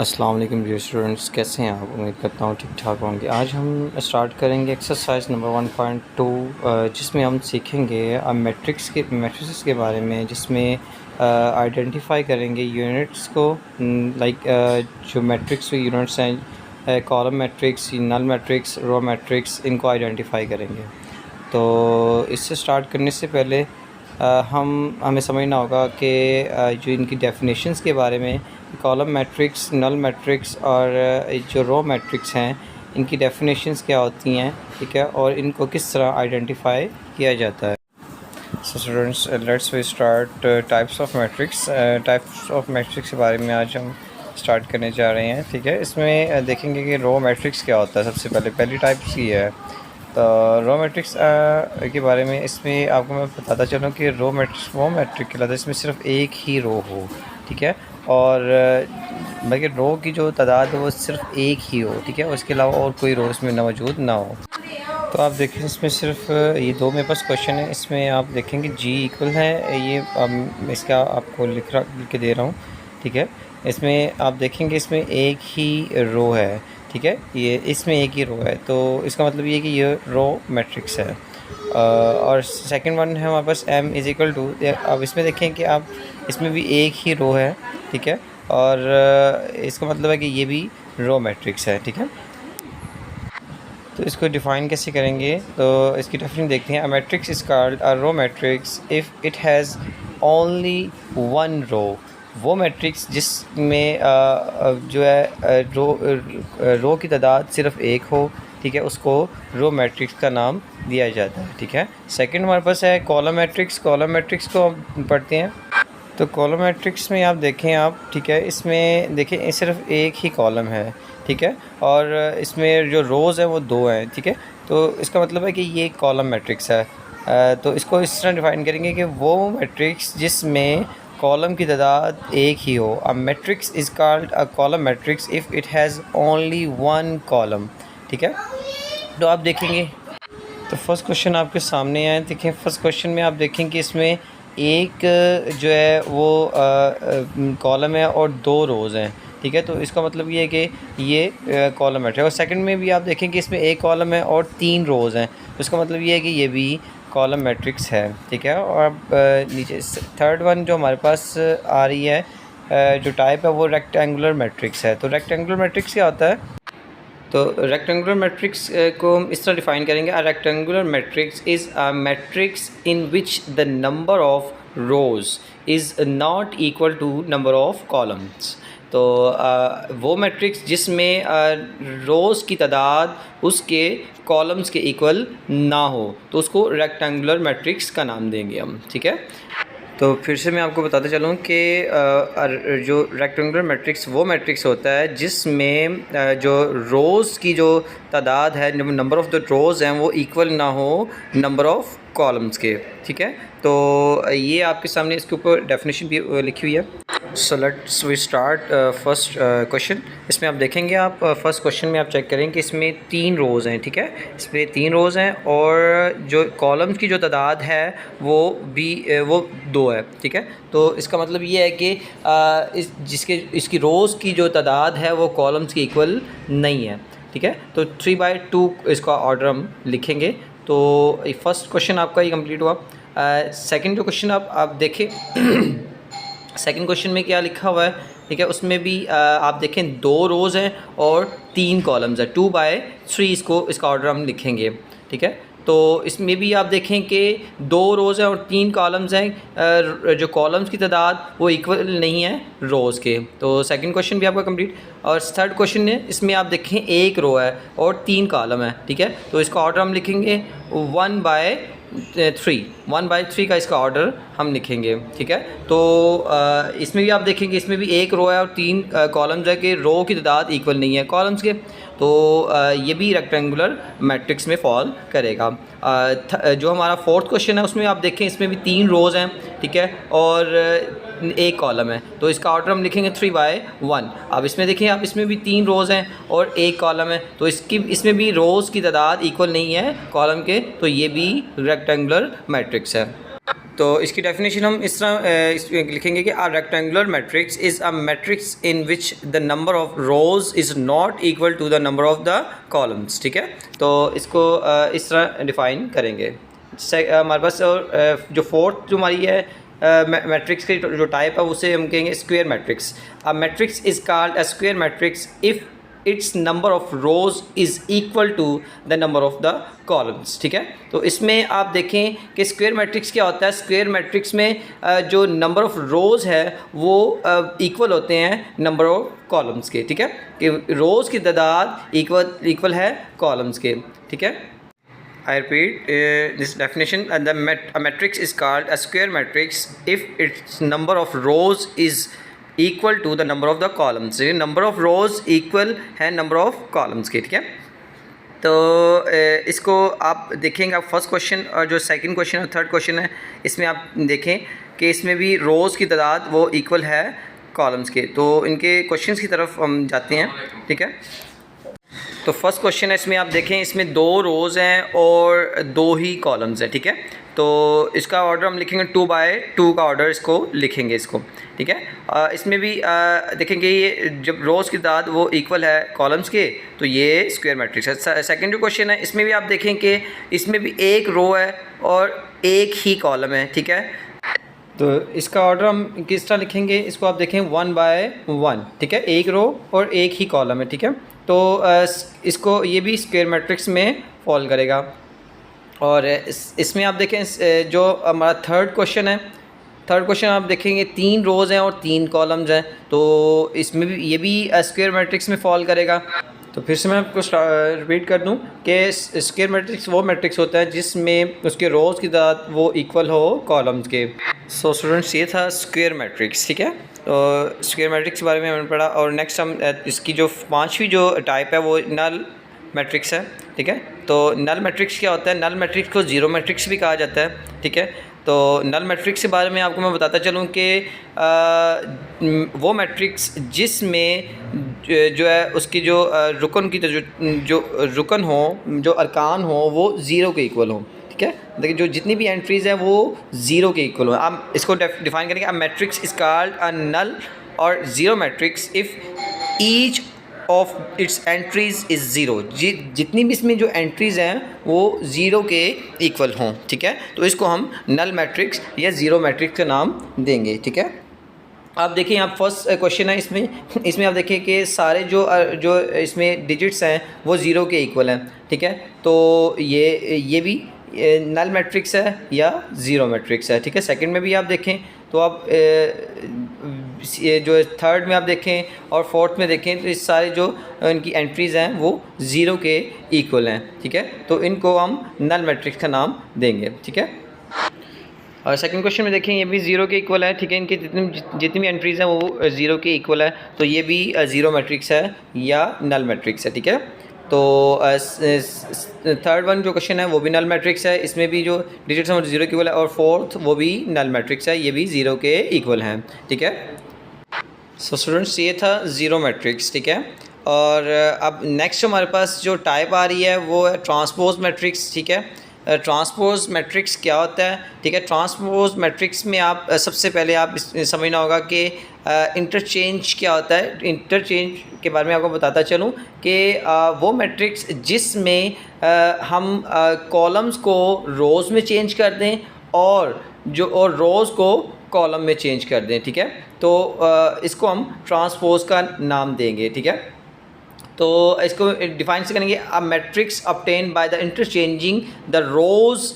अस्सलाम वालेकुम dear students, कैसे हैं आप? उम्मीद करता हूँ ठीक ठाक होंगे। आज हम स्टार्ट करेंगे एक्सरसाइज नंबर 1.2 जिसमें हम सीखेंगे मैट्रिक्स के बारे में, जिसमें आइडेंटिफाई करेंगे यूनिट्स को। लाइक जो मैट्रिक्स यूनिट्स हैं, column matrix, null matrix, row matrix, इनको आइडेंटिफाई करेंगे। तो इससे स्टार्ट करने से पहले हमें समझना होगा कि जो इनकी डेफिनेशंस के बारे में, कॉलम मैट्रिक्स, नल मैट्रिक्स और जो रो मैट्रिक्स हैं, इनकी डेफिनेशंस क्या होती हैं, ठीक है, और इनको किस तरह आइडेंटिफाई किया जाता है। So students, let's we start types of matrix के बारे में आज हम स्टार्ट करने जा रहे हैं, ठीक है। इसमें देखेंगे कि रो मैट्रिक्स क्या होता है। सबसे पहली टाइप ही है। तो रो मैट्रिक्स के बारे में इसमें आपको मैं बताता चलूँ कि रो मैट्रिक्स वो मैट्रिक कहलाता है इसमें सिर्फ एक ही रो हो, ठीक है, और बल्कि रो की जो तादाद है वो सिर्फ एक ही हो, ठीक है, उसके अलावा और कोई रो इसमें मौजूद ना हो। तो आप देखें इसमें सिर्फ ये दो मेरे पास क्वेश्चन है। इसमें आप देखेंगे जी इक्वल है, ये इसका आपको लिख के दे रहा हूँ, ठीक है। इसमें आप देखेंगे इसमें एक ही रो है, ठीक है, ये इसमें एक ही रो है, तो इसका मतलब ये कि ये रो मैट्रिक्स है। और सेकंड वन है हमारे पास m इज़ इक्वल टू। अब इसमें देखें कि आप इसमें भी एक ही रो है, ठीक है, और इसका मतलब है कि ये भी रो मैट्रिक्स है, ठीक है। तो इसको डिफ़ाइन कैसे करेंगे, तो इसकी डेफिनेशन देखते हैं। A matrix is called a row matrix if it has only one row. वो मैट्रिक्स जिसमें जो है रो की तादाद सिर्फ एक हो, ठीक है, उसको रो मैट्रिक्स का नाम दिया जाता है, ठीक है। सेकंड हमारे पास है कॉलम मैट्रिक्स। कॉलम मैट्रिक्स को हम पढ़ते हैं। तो कॉलम मैट्रिक्स में आप देखें आप, ठीक है, इसमें देखें सिर्फ एक ही कॉलम है, ठीक है, और इसमें जो रोज़ हैं वो दो हैं, ठीक है। तो इसका मतलब है कि ये कॉलम मैट्रिक्स है। तो इसको इस तरह डिफ़ाइन करेंगे कि वो मैट्रिक्स जिसमें कॉलम की तादाद एक ही हो। अ matrix is called a column matrix if it has only one column, ठीक है। तो आप देखेंगे, तो फर्स्ट क्वेश्चन आपके सामने आए, देखें फर्स्ट क्वेश्चन में आप देखें कि इसमें एक जो है वो कॉलम है और दो रोज़ हैं, ठीक है। तो इसका मतलब ये है कि ये कॉलम मैट्रिक्स। और सेकंड में भी आप देखें कि इसमें एक कॉलम है और तीन रोज़ हैं, तो इसका मतलब ये है कि ये भी कॉलम मैट्रिक्स है, ठीक है। और अब नीचे थर्ड वन जो हमारे पास आ रही है, जो टाइप है वो रेक्टेंगुलर मैट्रिक्स है। तो रेक्टेंगुलर मैट्रिक्स क्या होता है? तो रेक्टेंगुलर मैट्रिक्स को हम इस तरह डिफ़ाइन करेंगे। A rectangular matrix is a matrix in which the number of rows is not equal to number of columns. तो वो मैट्रिक्स जिसमें रोज़ की तादाद उसके कॉलम्स के इक्वल ना हो, तो उसको रेक्टेंगुलर मैट्रिक्स का नाम देंगे हम, ठीक है। तो फिर से मैं आपको बताते चलूँ कि जो रेक्टेंगुलर मैट्रिक्स वो मैट्रिक्स होता है जिसमें जो रोज़ की जो तादाद है, नंबर ऑफ़ द रोज़ हैं, वो इक्वल ना हो नंबर ऑफ़ कॉलम्स के, ठीक है। तो ये आपके सामने इसके ऊपर डेफिनेशन भी लिखी हुई है। So let's we start first question. इसमें आप देखेंगे, आप फर्स्ट क्वेश्चन में आप चेक करें कि इसमें तीन रोज़ हैं, ठीक है, इसमें तीन रोज़ हैं और जो कॉलम्स की जो तादाद है वो दो है, ठीक है। तो इसका मतलब ये है कि इसकी रोज़ की जो तादाद है वो कॉलम्स के इक्वल नहीं है, ठीक है। तो 3/2 इसका ऑर्डर हम लिखेंगे। तो फर्स्ट क्वेश्चन आपका ये कंप्लीट हुआ। सेकंड जो क्वेश्चन आप देखें सेकंड क्वेश्चन में क्या लिखा हुआ है, ठीक है, उसमें भी आप देखें दो रोज़ हैं और तीन कॉलम्स हैं। 2/3 इसका ऑर्डर हम लिखेंगे, ठीक है। तो इसमें भी आप देखें कि दो रोज़ हैं और तीन कॉलम्स हैं, जो कॉलम्स की तादाद वो इक्वल नहीं है रोज़ के। तो सेकंड क्वेश्चन भी आपका कंप्लीट। और थर्ड क्वेश्चन है, इसमें आप देखें एक रो है और तीन कॉलम है, ठीक है। तो इसका ऑर्डर हम लिखेंगे 1/3 का इसका ऑर्डर हम लिखेंगे, ठीक है। तो इसमें भी आप देखेंगे इसमें भी एक रो है और तीन कॉलम्स है कि रो की तादाद इक्वल नहीं है कॉलम्स के। तो ये भी रेक्टेंगुलर मैट्रिक्स में फॉल करेगा। जो हमारा फोर्थ क्वेश्चन है उसमें आप देखें इसमें भी तीन रोज़ हैं, ठीक है, और एक कॉलम है। तो इसका ऑर्डर हम लिखेंगे 3/1। अब इसमें देखें आप, इसमें भी तीन रोज़ हैं और एक कॉलम है, तो इसमें भी रोज़ की तादाद इक्वल नहीं है कॉलम के, तो ये भी रेक्टेंगुलर मैट्रिक्स है। तो इसकी डेफिनेशन हम इस तरह लिखेंगे कि a rectangular matrix is a matrix in which the number of rows is not equal to the number of the columns. ठीक है, तो इसको इस तरह डिफ़ाइन करेंगे। हमारे पास और जो फोर्थ जो हमारी है मैट्रिक्स की जो टाइप है उसे हम कहेंगे square matrix. A matrix is called a square matrix if its number of rows is equal to the number of the columns. ठीक है, तो इसमें आप देखें कि स्क्वायर मैट्रिक्स क्या होता है। स्क्वायर मैट्रिक्स में जो नंबर ऑफ रोज़ है वो इक्वल होते हैं नंबर ऑफ कॉलम्स के। ठीक है, कि रोज़ की तादाद इक्वल है कॉलम्स के। ठीक है, I repeat this definition. A matrix is called a square matrix if its number of rows is equal to the number of the columns. Number of rows equal है number of columns के। ठीक है, तो इसको आप देखेंगे, आप first question और जो सेकंड क्वेश्चन और थर्ड क्वेश्चन है इसमें आप देखें कि इसमें भी रोज़ की तादाद वो इक्वल है कॉलम्स के। तो इनके क्वेश्चंस की तरफ हम जाते हैं। ठीक है, तो फर्स्ट क्वेश्चन है, इसमें आप देखें इसमें 2 रोज़ हैं और 2 ही कॉलम्स हैं। ठीक है, तो इसका ऑर्डर हम लिखेंगे 2 बाय 2 का ऑर्डर इसको लिखेंगे इसको। ठीक है, इसमें भी देखेंगे ये जब रोज़ की तादाद वो इक्वल है कॉलम्स के तो ये स्क्वायर मैट्रिक्स है। सेकंड जो क्वेश्चन है इसमें भी आप देखें कि इसमें भी एक रो है और एक ही कॉलम है। ठीक है, तो इसका ऑर्डर हम किस तरह लिखेंगे, इसको आप देखें 1 बाय 1। ठीक है, एक रो और एक ही कॉलम है। ठीक है, तो इसको ये भी स्क्वायर मैट्रिक्स में फॉल करेगा। और इसमें आप देखें जो हमारा थर्ड क्वेश्चन है, थर्ड क्वेश्चन आप देखेंगे 3 रोज़ हैं और 3 कॉलम्स हैं, तो इसमें भी ये भी स्क्वायर मैट्रिक्स में फॉल करेगा। तो फिर से मैं आपको रिपीट कर दूं कि स्क्वायर मैट्रिक्स वो मैट्रिक्स होता है जिसमें उसके रोज़ की तादाद वो इक्वल हो कॉलम्स के। सो स्टूडेंट्स, ये था स्क्वायर मैट्रिक्स। ठीक है, तो स्क्वायर मैट्रिक्स के बारे में हमने पढ़ा। और नेक्स्ट हम इसकी जो 5वीं जो टाइप है वो नल मैट्रिक्स है। ठीक है, तो नल मैट्रिक्स क्या होता है, नल मैट्रिक्स को ज़ीरो मैट्रिक्स भी कहा जाता है। ठीक है, तो नल मैट्रिक्स के बारे में आपको मैं बताता चलूँ कि वो मैट्रिक्स जिसमें जो है उसकी जो रुकन की जो रुकन हो, जो अरकान हो वो ज़ीरो के इक्वल हो। ठीक है, देखिए जो जितनी भी एंट्रीज़ हैं वो ज़ीरो के इक्वल हो। आप इसको डिफाइन करेंगे, a matrix is called a null और zero matrix if each of its entries is zero. जितनी भी इसमें जो एंट्रीज़ हैं वो ज़ीरो के इक्वल हों। ठीक है, तो इसको हम नल मैट्रिक्स या ज़ीरो मैट्रिक्स का नाम देंगे। ठीक है, आप देखिए यहाँ फर्स्ट क्वेश्चन है, इसमें आप देखिए कि सारे जो इसमें डिजिट्स हैं वो ज़ीरो के इक्वल हैं। ठीक है, तो ये भी नल मैट्रिक्स है या ज़ीरो मैट्रिक्स है। ठीक है, सेकंड में भी आप देखें तो आप जो थर्ड में आप देखें और फोर्थ में देखें तो इस सारे जो इनकी एंट्रीज़ हैं वो ज़ीरो के इक्वल हैं। ठीक है, तो इनको हम नल मैट्रिक्स का नाम देंगे। ठीक है, और सेकंड क्वेश्चन में देखें ये भी ज़ीरो के इक्वल है। ठीक है, इनकी जितनी भी एंट्रीज़ हैं वो ज़ीरो के इक्वल है, तो ये भी ज़ीरो मैट्रिक्स है या नल मैट्रिक्स है। ठीक है, तो थर्ड वन जो क्वेश्चन है वो भी नल मैट्रिक्स है, इसमें भी जो डिजिट्स हैं वो ज़ीरो के इक्वल है। और फोर्थ वो भी नल मैट्रिक्स है, ये भी ज़ीरो के इक्वल हैं। ठीक है, सो स्टूडेंट्स ये था ज़ीरो मैट्रिक्स। ठीक है, और अब नेक्स्ट हमारे पास जो टाइप आ रही है वो है ट्रांसपोज मैट्रिक्स। ठीक है, ट्रांसपोज मैट्रिक्स क्या होता है। ठीक है, ट्रांसपोज मैट्रिक्स में आप सबसे पहले आप समझना होगा कि इंटरचेंज क्या होता है। इंटरचेंज के बारे में आपको बताता चलूँ कि वो मैट्रिक्स जिसमें हम कॉलम्स को रोज़ में चेंज कर दें और रोज़ को कॉलम में चेंज कर दें। ठीक है, तो इसको हम ट्रांसपोज का नाम देंगे। ठीक है, तो इसको डिफाइन से करेंगे, a matrix obtained by the interchanging the rows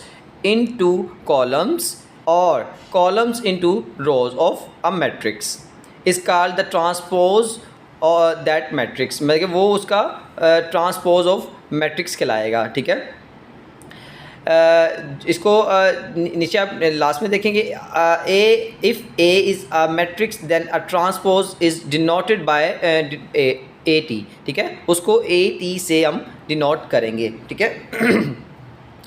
into columns और columns into rows of a matrix is called the transpose और दैट मैट्रिक्स, मतलब कि वो उसका ट्रांसपोज ऑफ मैट्रिक्स कहलाएगा। ठीक है, इसको नीचे आप लास्ट में देखेंगे, if A is a matrix then a transpose is denoted by A T. ठीक है, उसको ए टी से हम डिनोट करेंगे। ठीक है,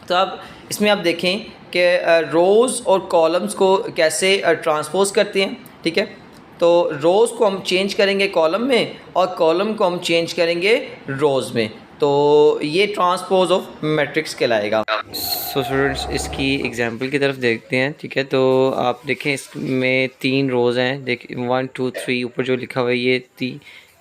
तो अब इसमें आप देखें कि रोज़ और कॉलम्स को कैसे ट्रांसपोज करते हैं। ठीक है, तो रोज़ को हम चेंज करेंगे कॉलम में और कॉलम को हम चेंज करेंगे रोज़ में। तो ये ट्रांसपोज ऑफ मैट्रिक्स कहलाएगा। सो स्टूडेंट्स इसकी एग्जांपल की तरफ देखते हैं, ठीक है। तो आप देखें इसमें 3 रोज़ हैं, देखिए 1 2 3 ऊपर जो लिखा हुआ है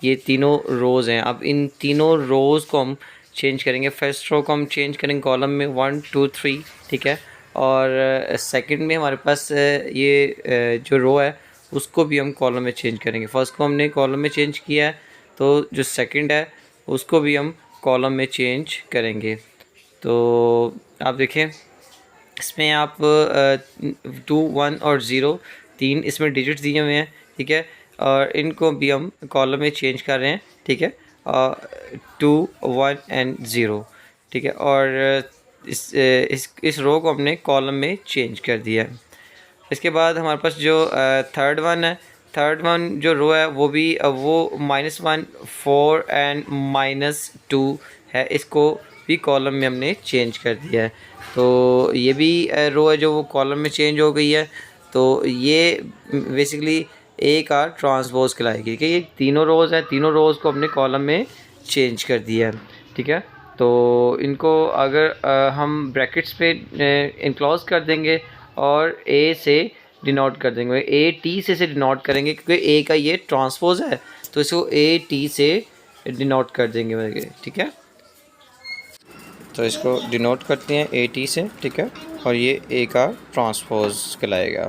ये तीनों रोज़ हैं। अब इन तीनों रोज़ को हम चेंज करेंगे। फर्स्ट रो को हम चेंज करेंगे कॉलम में 1 2 3, ठीक है। और सेकंड में हमारे पास ये जो रो है उसको भी हम कॉलम में चेंज करेंगे। फर्स्ट को हमने कॉलम में चेंज किया है, तो जो सेकंड है उसको भी हम कॉलम में चेंज करेंगे। तो आप देखें इसमें आप 2 1 और 0 3 इसमें डिजिट्स दिए हुए हैं, ठीक है। और इनको भी हम कॉलम में चेंज कर रहे हैं, ठीक है। 2 1 एंड 0, ठीक है। और इस रो को हमने कॉलम में चेंज कर दिया है। इसके बाद हमारे पास जो थर्ड वन जो रो है वो भी वो -1 4 एंड -2 है, इसको भी कॉलम में हमने चेंज कर दिया है। तो ये भी रो है जो वो कॉलम में चेंज हो गई है। तो ये बेसिकली ए का ट्रांसपोज कहलाएगी कि ये तीनों रोज़ हैं, तीनों रोज़ को हमने कॉलम में चेंज कर दिया है, ठीक है। तो इनको अगर हम ब्रैकेट्स पे इनक्लोज कर देंगे और ए से डिनोट कर देंगे, ए टी से डिनोट करेंगे क्योंकि ए का ये ट्रांसपोज है, तो इसको ए टी से डिनोट कर देंगे, ठीक है। तो इसको डिनोट करते हैं ए टी से, ठीक है। और ये ए का ट्रांसपोज कहलाएगा।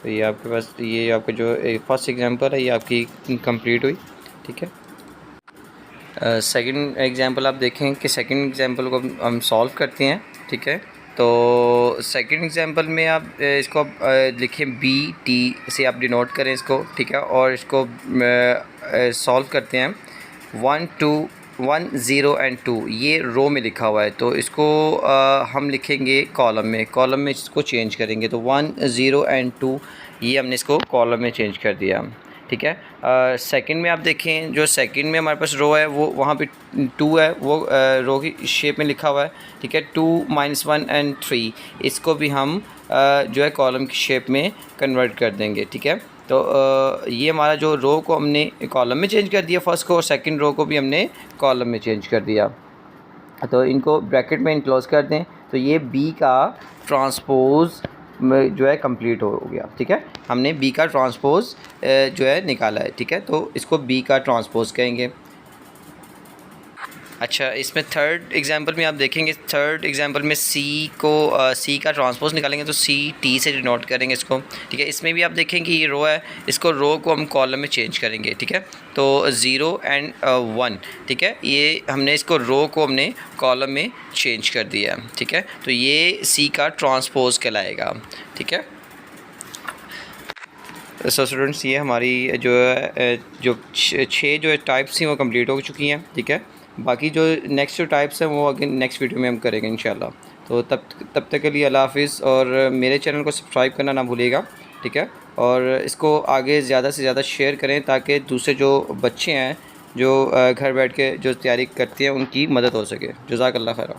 तो ये आपके पास ये आपका जो फर्स्ट एग्जांपल है ये आपकी कंप्लीट हुई, ठीक है। सेकंड एग्जांपल आप देखें कि सेकंड एग्जांपल को हम सॉल्व करते हैं, ठीक है। तो सेकंड एग्जांपल में आप इसको लिखें बी टी से आप डिनोट करें इसको, ठीक है। और इसको सॉल्व करते हैं 1 2 1 0 एंड 2 ये रो में लिखा हुआ है, तो इसको हम लिखेंगे कॉलम में इसको चेंज करेंगे। तो 1 0 एंड 2 ये हमने इसको कॉलम में चेंज कर दिया, ठीक है। सेकंड में आप देखें जो सेकंड में हमारे पास रो है वो वहाँ पे 2 है, वो रो की शेप में लिखा हुआ है, ठीक है। 2 -1 एंड 3 इसको भी हम जो है कॉलम की शेप में कन्वर्ट कर देंगे, ठीक है। तो ये हमारा जो रो को हमने कॉलम में चेंज कर दिया फर्स्ट को, और सेकंड रो को भी हमने कॉलम में चेंज कर दिया। तो इनको ब्रैकेट में इनक्लोज कर दें, तो ये बी का ट्रांसपोज जो है कंप्लीट हो गया, ठीक है। हमने बी का ट्रांसपोज जो है निकाला है, ठीक है। तो इसको बी का ट्रांसपोज कहेंगे। अच्छा, इसमें थर्ड एग्जांपल में आप देखेंगे, थर्ड एग्जांपल में सी का ट्रांसपोज निकालेंगे, तो सी टी से डिनोट करेंगे इसको, ठीक है। इसमें भी आप देखेंगे ये रो है, रो को हम कॉलम में चेंज करेंगे, ठीक है। तो 0 एंड 1, ठीक है, ये हमने इसको रो को हमने कॉलम में चेंज कर दिया, ठीक है। तो ये सी का ट्रांसपोज कहलाएगा, ठीक है। सो स्टूडेंट्स ये हमारी जो है जो 6 जो टाइप्स थी वो कंप्लीट हो चुकी हैं, ठीक है। बाकी जो नेक्स्ट जो टाइप्स हैं वो अगेन नेक्स्ट वीडियो में हम करेंगे इंशाल्लाह। तो तब तक के लिए अल्लाह हाफ़िज़, और मेरे चैनल को सब्सक्राइब करना ना भूलिएगा, ठीक है। और इसको आगे ज़्यादा से ज़्यादा शेयर करें ताकि दूसरे जो बच्चे हैं जो घर बैठ के जो तैयारी करते हैं उनकी मदद हो सके। जज़ाकल्लाह खैर।